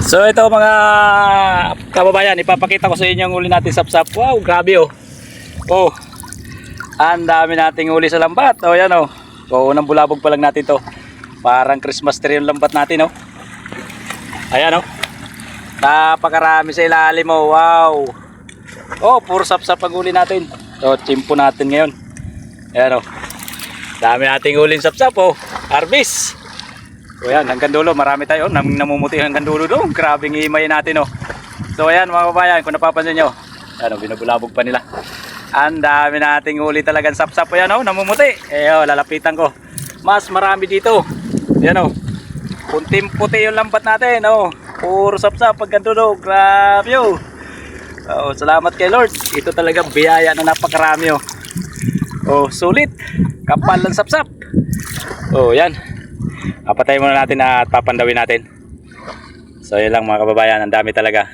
So ito mga kababayan, ipapakita ko sa inyo ang huli natin sapsap. Wow, grabe oh. Oh. Ang dami nating huli sa lambat. Oh, yan oh. So unang bulabog pa lang natin to. Parang Christmas tree yung lambat natin oh. Ayan oh. Napakarami sa ilalim oh. Wow. Oh, puro sapsap ang huli natin. So chimpo natin ngayon. Ayan oh. Dami nating huling sapsap oh. Harvest. So ayan, hanggang dulo, marami tayo, namumuti hanggang dulo doon. Grabing himay natin oh. So ayan mga kababayan, kung napapansin nyo, ano, binubulabog pa nila. Ang dami nating huli talagang sapsap. Ayan oh, namumuti. Oh, lalapitan ko. Mas marami dito. Ayan oh. Puntim-puti yung lambat natin oh. Puro sapsap hanggang dulo. Grabe oh. Oh, salamat kay Lord. Ito talaga biyaya na napakarami oh. Oh, sulit. Kapal ng sapsap. Oh, yan. Papatay muna natin at papandawin natin. So yun lang mga kababayan, ang dami talaga.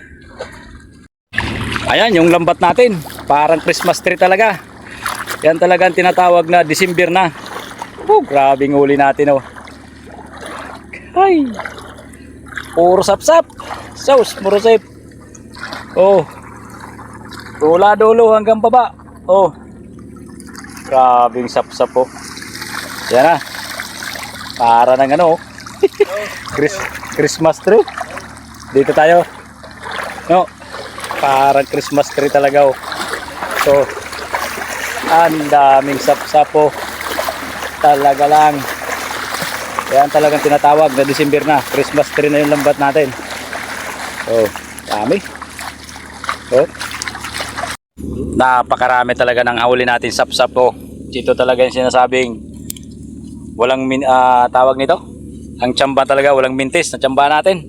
Ayan yung lambat natin, parang Christmas tree talaga. Yan talaga ang tinatawag na December na. Oh, grabing huli natin oh. Ay, puro sapsap. Sauce, puro safe. Oh, mula dulo hanggang baba. Oh, grabing sapsap oh. Yan na. Para ng ano Christmas tree. Dito tayo. No. Parang Christmas tree talaga oh. So, ang daming sapsap oh. Talaga lang. Yan talagang tinatawag na December na. Christmas tree na yung lambat natin. Oh, dami. Oh. Napakarami talaga ng huli natin sapsap oh. Dito talaga yung sinasabing walang tawag nito, ang tsamba talaga, walang mintis na tsamba natin.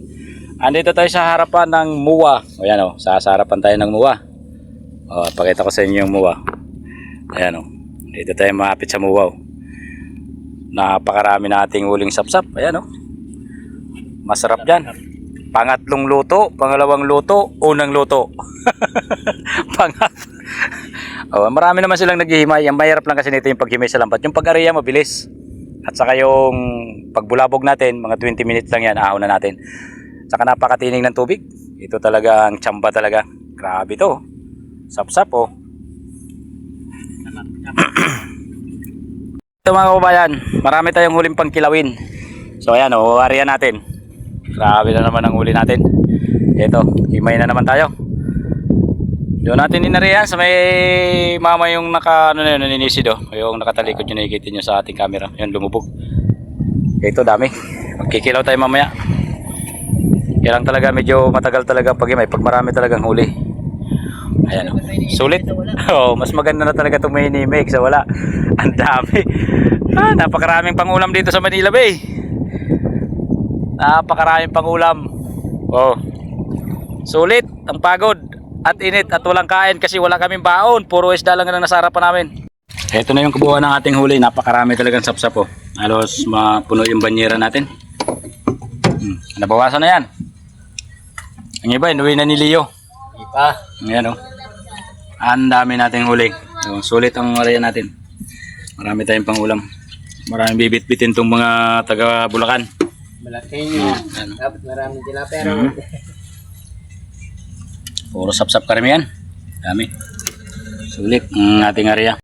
Andito tayo sa harapan ng muwa. O yan o, sa harapan tayo ng muwa. O, pakita ko sa inyo yung muwa. Ayan o, dito tayo maapit sa muwa o. Napakarami nating huling sapsap. Ayan o, masarap dyan. Pangatlong luto, pangalawang luto, unang luto. Marami naman silang naghihimay. Ang mahirap lang kasi nito yung paghimay sa lambat. Yung pag-ariya mabilis. At saka yung pagbulabog natin, mga 20 minutes lang yan, ahon na natin. Saka napakatining ng tubig. Ito talaga ang tsamba talaga. Grabe to. Sapsap oh. Ito mga kababayan, marami tayong huling pangkilawin. So ayan oh, ariyan natin. Grabe na naman ang huli natin. Ito, himay na naman tayo. Doon natin inariyan sa may mama yung naka ano na yun, naninisid oh. Yung nakatalikod yun, nakikita nyo sa ating camera. Yan, lumubog. Ito dami. Magkikilaw tayo mamaya. Kaya lang talaga medyo matagal talaga pag-himay. Pag marami talagang huli. Ayan oh. Sulit. Oh, mas maganda na talaga itong may inimig sa wala. Ang dami. Napakaraming pangulam dito sa Manila Bay. Napakaraming pangulam. Oh. Sulit. Ang pagod. At init at walang kain kasi wala kaming baon. Puro isda lang ang nasarapan namin. Ito na yung kabuuan ng ating huli. Napakarami talagang sapsap oh. Halos mapuno yung banyera natin. Nabawasan na yan. Ang iba, inuwi na ni Leo. Ipa. Ayan oh. Ang dami nating huli. Sulit ang area natin. Marami tayong pangulam. Maraming bibit-bitin itong mga taga Bulacan. Malaki nyo. Dapat maraming sila pero Puro sapsap karamihan. Dami. Sulit ang ating area.